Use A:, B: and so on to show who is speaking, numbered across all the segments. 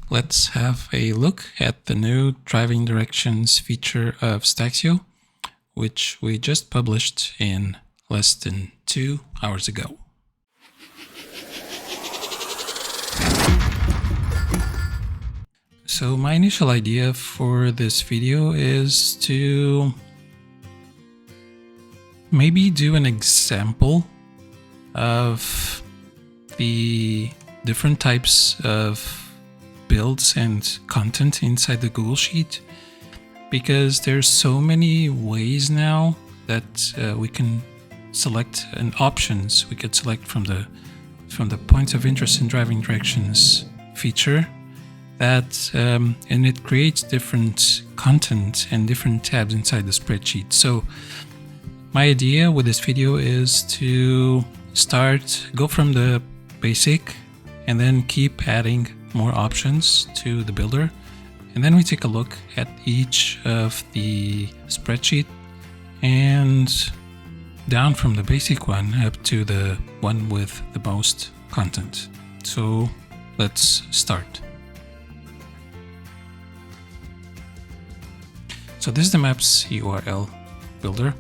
A: let's have a look at the new driving directions feature of Staxio, which we just published in less than 2 hours ago. So my initial idea for this video is to maybe do an example of the different types of builds and content inside the Google Sheet, because there's so many ways now that we can select and options we could select from the points of interest and driving directions feature that and it creates different content and different tabs inside the spreadsheet. So my idea with this video is to go from the basic and then keep adding more options to the builder, and then we take a look at each of the spreadsheet and down from the basic one up to the one with the most content. So let's start. So this is the Maps URL builder,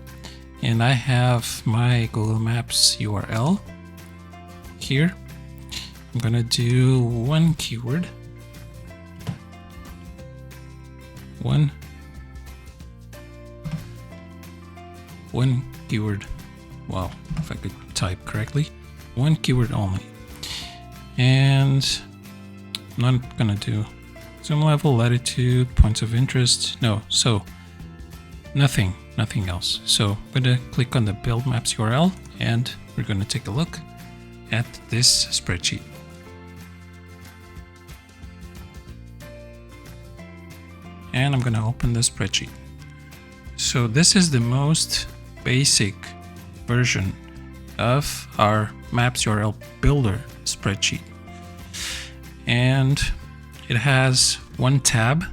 A: and I have my Google Maps URL here. I'm gonna do one keyword, one keyword. Wow, if I could type correctly, one keyword only. And I'm not gonna do zoom level, latitude, points of interest. No, so nothing else. So I'm gonna click on the build maps URL and we're gonna take a look at this spreadsheet. And I'm gonna open the spreadsheet. So this is the most basic version of our Maps URL Builder spreadsheet. And it has one tab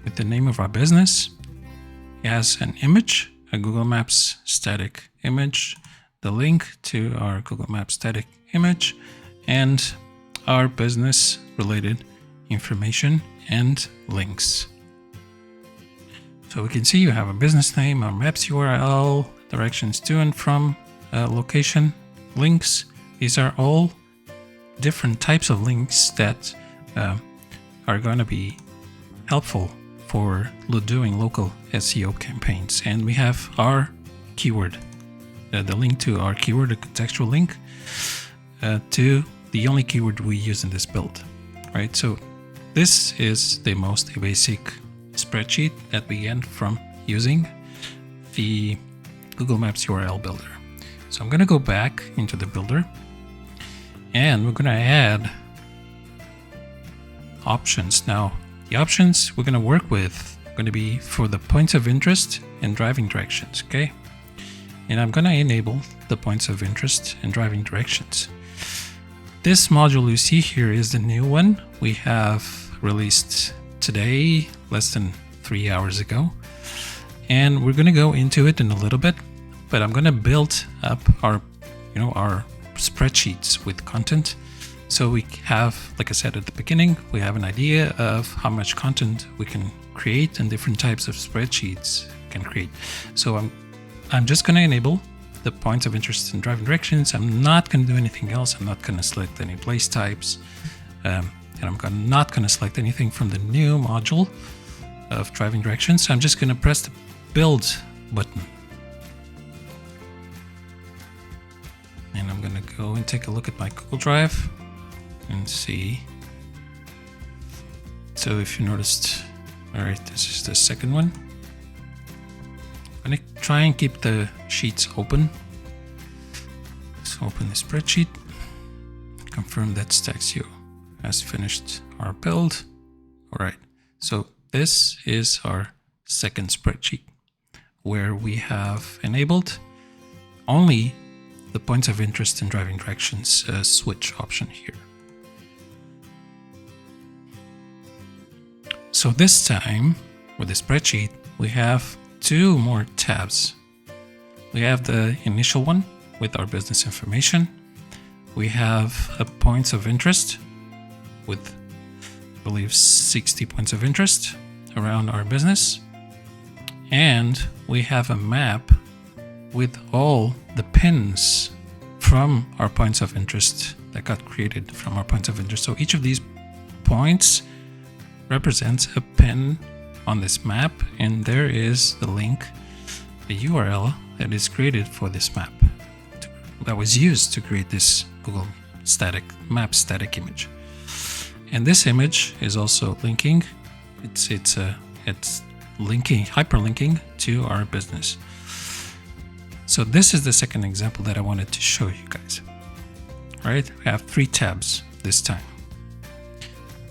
A: with the name of our business. It has an image, a Google Maps static image, the link to our Google Maps static image, and our business related information and links. So we can see you have a business name, our Maps URL, directions to and from, location, links. These are all different types of links that are going to be helpful for doing local SEO campaigns. And we have our keyword, the link to our keyword, a contextual link to the only keyword we use in this build, right? So this is the most basic spreadsheet that we get from using the Google Maps URL builder. So I'm going to go back into the builder and we're going to add options. Now the options we're going to work with are going to be for the points of interest and driving directions, okay? And I'm going to enable the points of interest and driving directions. This module you see here is the new one we have released today, less than 3 hours ago, and we're going to go into it in a little bit, but I'm going to build up our spreadsheets with content. So we have, like I said at the beginning, we have an idea of how much content we can create and different types of spreadsheets we can create. So I'm just going to enable the points of interest and driving directions. I'm not going to do anything else. I'm not going to select any place types. And I'm not going to select anything from the new module of driving directions. I'm just going to press the build button. And I'm going to go and take a look at my Google Drive and see. So if you noticed, all right, this is the second one. I'm going to try and keep the sheets open. Let's open the spreadsheet, confirm that Staxio has finished our build. All right, so this is our second spreadsheet where we have enabled only the points of interest and driving directions switch option here. So this time with the spreadsheet, we have two more tabs. We have the initial one with our business information. We have a points of interest with believe 60 points of interest around our business. And we have a map with all the pins from our points of interest that got created from our points of interest. So each of these points represents a pin on this map, and there is the link, the URL that is created for this map that was used to create this Google Maps static image. And this image is also linking. It's linking, hyperlinking to our business. So this is the second example that I wanted to show you guys. Right? We have 3 tabs this time.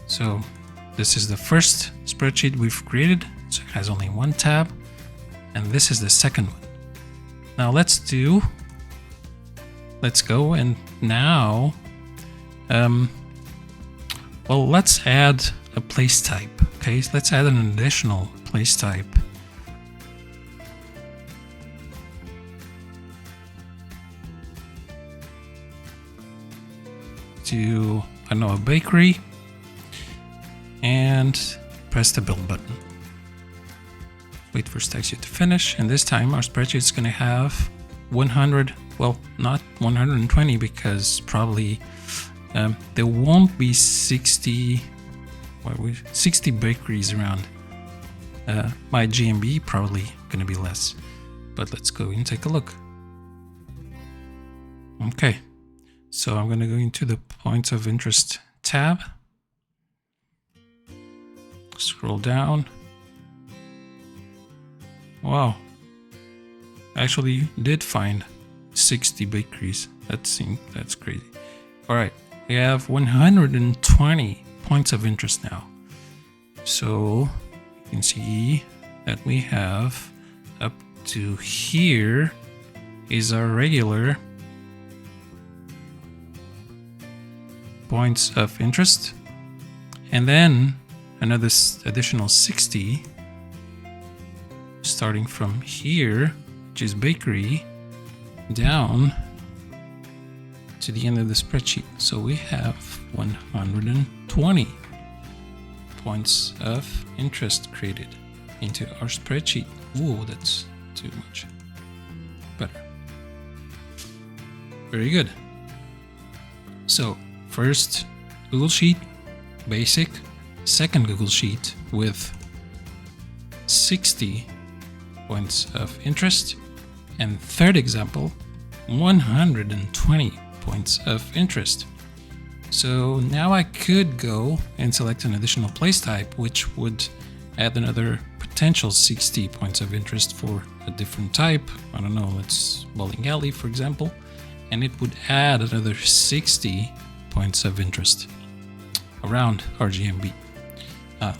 A: So this is the first spreadsheet we've created. So it has only 1 tab, and this is the second one. Now let's go and now, well, let's add a place type. Okay, so let's add an additional place type. To, I don't know, a bakery, and press the build button. Wait for Staxio to finish, and this time our spreadsheet is going to have 100, well, not 120, because probably there won't be 60 bakeries around. My GMB probably going to be less, but let's go and take a look. Okay, so I'm going to go into the points of interest tab, scroll down. Wow, actually did find 60 bakeries. That's crazy. All right, we have 120 points of interest now. So you can see that we have up to here is our regular points of interest, and then another additional 60 starting from here, which is bakery, down to the end of the spreadsheet. So we have 120 points of interest created into our spreadsheet. Ooh, that's too much. Better. Very good. So first Google Sheet, basic. Second Google Sheet with 60 points of interest. And third example, 120 points of interest. So now I could go and select an additional place type, which would add another potential 60 points of interest for a different type. I don't know, let's bowling alley, for example, and it would add another 60 points of interest around our GMB.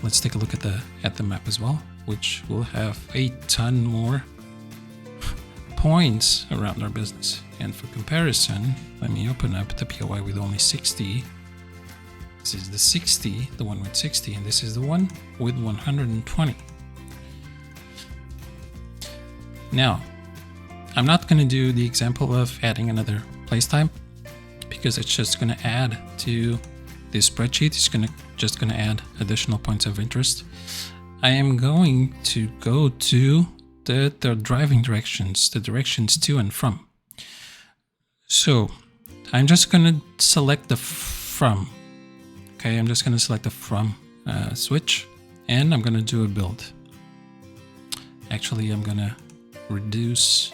A: Let's take a look at the map as well, which will have a ton more points around our business. And for comparison, let me open up the POI with only 60. This is the 60, the one with 60, and this is the one with 120. Now, I'm not going to do the example of adding another place type because it's just going to add to this spreadsheet. It's just going to add additional points of interest. I am going to go to the driving directions, the directions to and from. So I'm just going to select the from. Okay, I'm just going to select the from switch, and I'm going to do a build. Actually, I'm going to reduce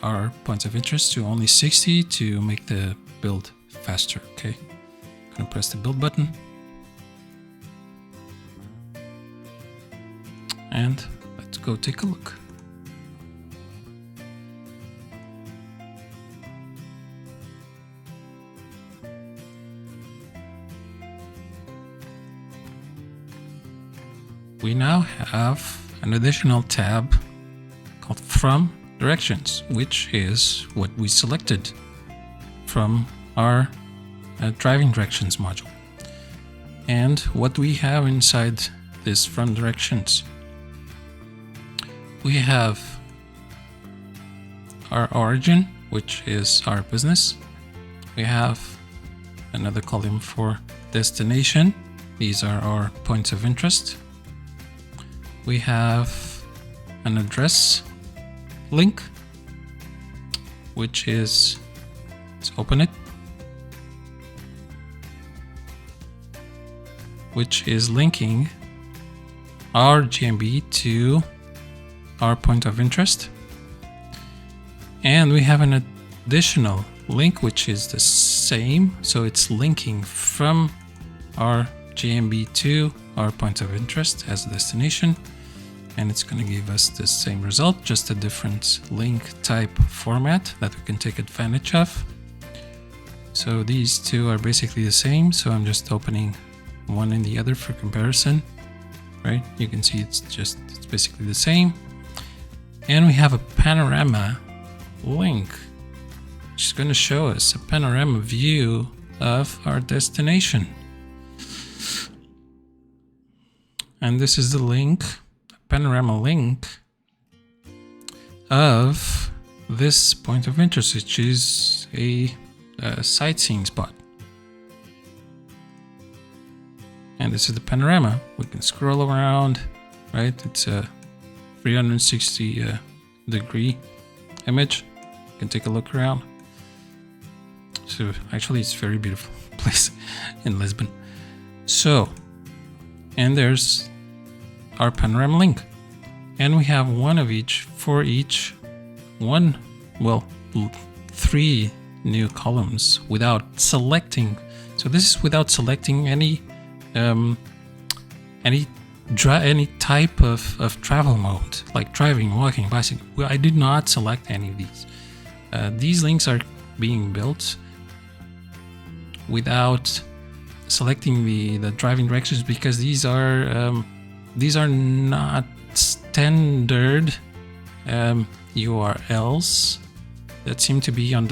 A: our points of interest to only 60 to make the build faster. Okay, I'm going to press the build button. And let's go take a look. We now have an additional tab called From Directions, which is what we selected from our driving directions module. And what we have inside this From Directions, we have our origin, which is our business. We have another column for destination, These are our points of interest. We have an address link, which is, let's open it, which is linking our GMB to our point of interest. And we have an additional link, which is the same. So it's linking from our GMB to our point of interest as a destination. And it's going to give us the same result, just a different link type format that we can take advantage of. So these two are basically the same. So I'm just opening one and the other for comparison, right? You can see it's basically the same. And we have a panorama link, which is going to show us a panorama view of our destination. And this is the link, panorama link of this point of interest, which is a sightseeing spot. And this is the panorama. We can scroll around, right? It's a 360 degree image. You can take a look around. So actually it's a very beautiful place in Lisbon. So, and there's our panorama link. And we have one of each for each one, well, 3 new columns without selecting. So this is without selecting any type of travel mode, like driving, walking, bicycling. Well, I did not select any of these. These links are being built without selecting the driving directions, because these are not standard URLs that seem to be on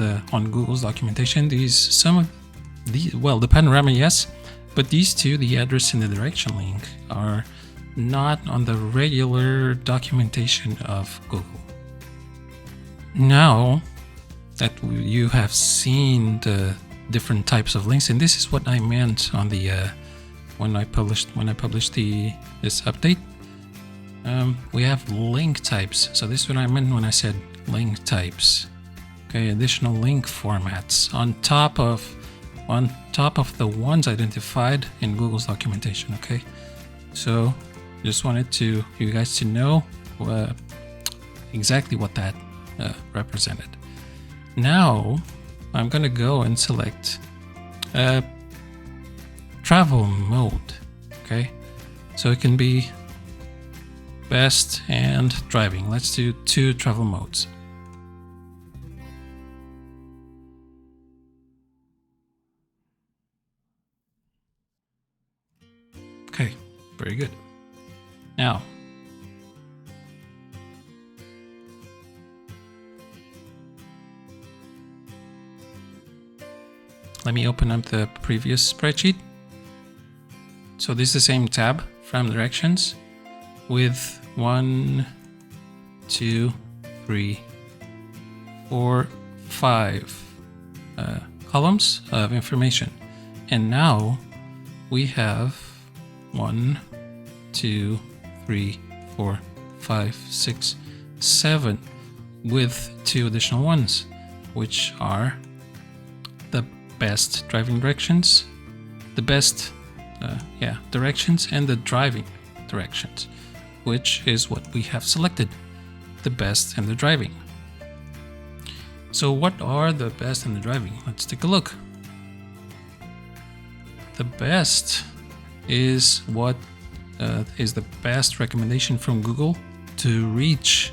A: Google's documentation. The panorama, yes, but these two, the address and the direction link, are not on the regular documentation of Google. Now that you have seen the different types of links, and this is what I meant on the when I published this update. We have link types. So this is what I meant when I said link types. Okay, additional link formats on top of the ones identified in Google's documentation. Okay, so just wanted you guys to know exactly what that represented. Now I'm gonna go and select travel mode. Okay, so it can be best and driving. Let's do 2 travel modes. Okay, very good. Now, let me open up the previous spreadsheet. So this is the same tab from directions with 1, 2, 3, 4, 5 columns of information. And now we have 1, 2, 3, 4, 5, 6, 7 with 2 additional ones, which are the best driving directions, the best directions, and the driving directions, which is what we have selected, the best and the driving. So what are the best and the driving? Let's take a look. The best is what is the best recommendation from Google to reach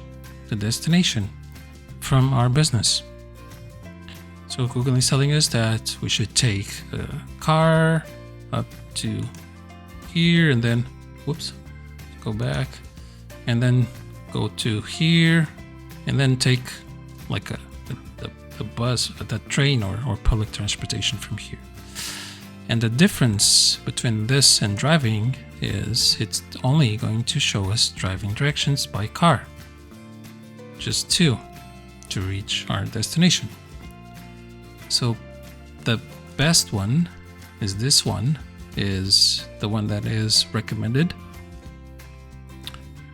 A: the destination from our business. So Google is telling us that we should take a car up to here, and then go back, and then go to here, and then take like a bus, the train or public transportation from here. And the difference between this and driving is it's only going to show us driving directions by car, just 2 to reach our destination. So the best one is this one, is the one that is recommended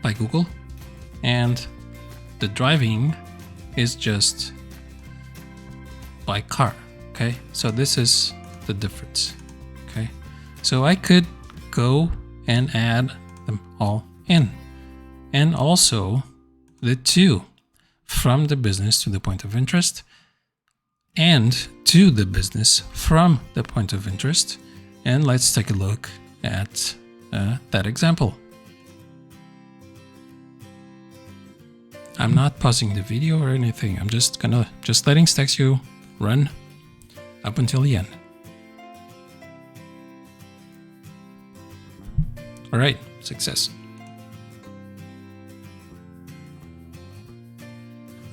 A: by Google, and the driving is just by car. Okay, so this is the difference. Okay, so I could go and add them all in, and also the two from the business to the point of interest, and to the business from the point of interest. And let's take a look at that example. I'm not pausing the video or anything. I'm just letting Staxio run up until the end. All right, success.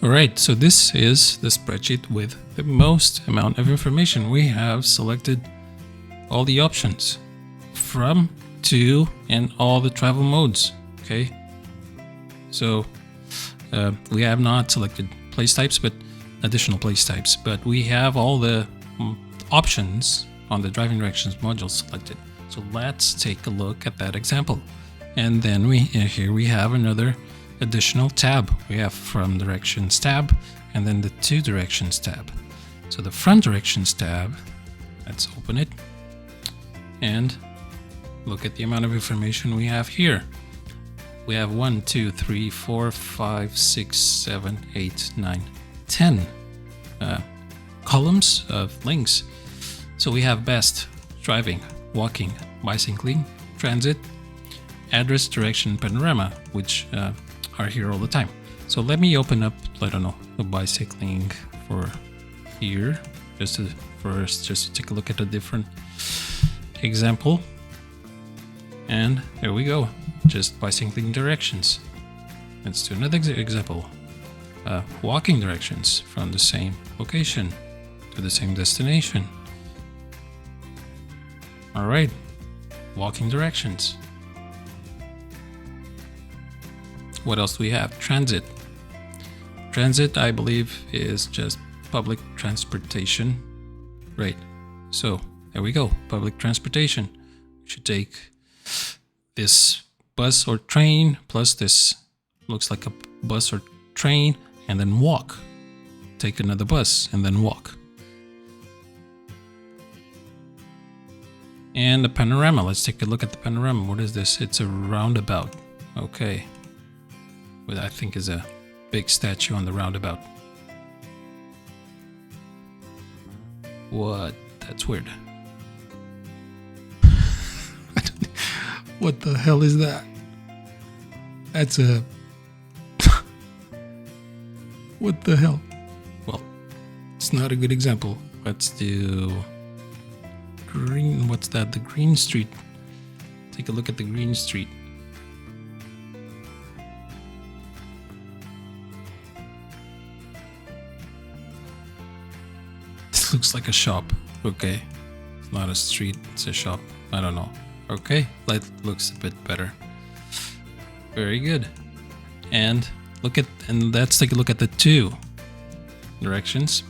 A: All right, so this is the spreadsheet with the most amount of information. We have selected all the options from, to, and all the travel modes. Okay, so we have not selected place types, but additional place types, but we have all the options on the driving directions module selected. So let's take a look at that example. And then here we have another additional tab. We have from directions tab, and then the to directions tab. So the from directions tab, let's open it and look at the amount of information we have here. We have 1, 2, 3, 4, 5, 6, 7, 8, 9, 10 columns of links. So we have best, driving, walking, bicycling, transit, address, direction, panorama, which are here all the time. So let me open up, I don't know, the bicycling for here, just to take a look at a different example. And there we go, just bicycling directions. Let's do another example. Walking directions from the same location to the same destination. All right, walking directions. What else do we have? Transit. Transit, I believe, is just public transportation. Right, so there we go, public transportation. We should take this bus or train plus this looks like a bus or train, and then walk. Take another bus and then walk. And the panorama, let's take a look at the panorama. What is this? It's a roundabout. Okay. What I think is a big statue on the roundabout. What? That's weird. What the hell is that? That's a... What the hell? Well, it's not a good example. Let's do... green. What's that? The green street. Take a look at the green street. This looks like a shop. Okay. It's not a street, it's a shop. I don't know. Okay, that looks a bit better. Very good. And let's take a look at the two directions.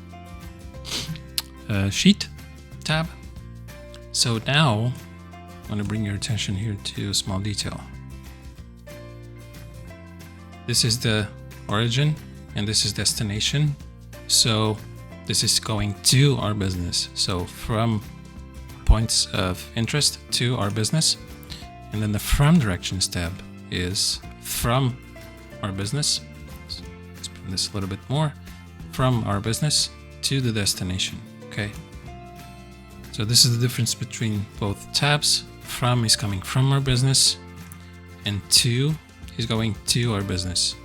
A: Sheet tab. So now I want to bring your attention here to a small detail. This is the origin and this is destination. So this is going to our business. So from points of interest to our business. And then the from directions tab is from our business. So let's bring this a little bit more. From our business to the destination. Okay. So this is the difference between both tabs. From is coming from our business and to is going to our business.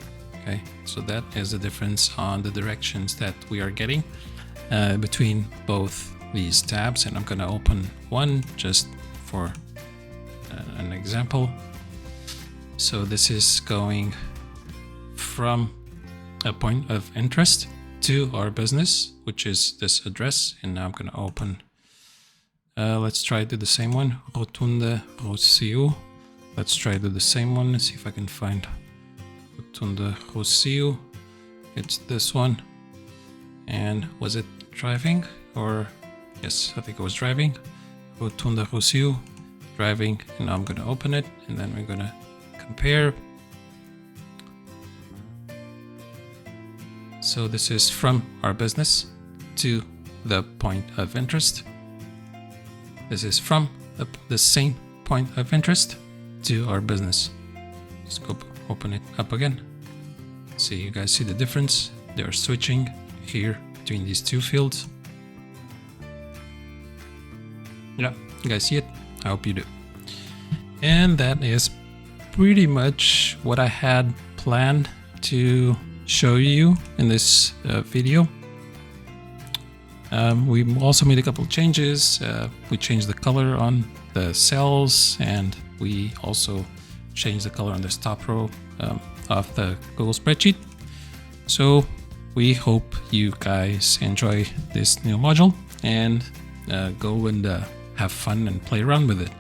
A: Okay, so that is the difference on the directions that we are getting between both these tabs. And I'm going to open one just for an example. So this is going from a point of interest to our business, which is this address. And now I'm going to open, let's try to do the same one, Rotunda Rossio. Let's try to do the same one. Let's see if I can find Rotunda Rossio. It's this one. And was it driving or yes, I think it was driving. Rotunda Rossio. driving, and now I'm going to open it, and then we're going to compare. So this is from our business to the point of interest. This is from the same point of interest to our business. Let's go open it up again. See, you guys see the difference? They're switching here between these two fields. Yeah, you guys see it? I hope you do. And that is pretty much what I had planned to show you in this video. We also made a couple changes. We changed the color on the cells, and we also changed the color on this top row of the Google spreadsheet. So we hope you guys enjoy this new module and go and have fun and play around with it.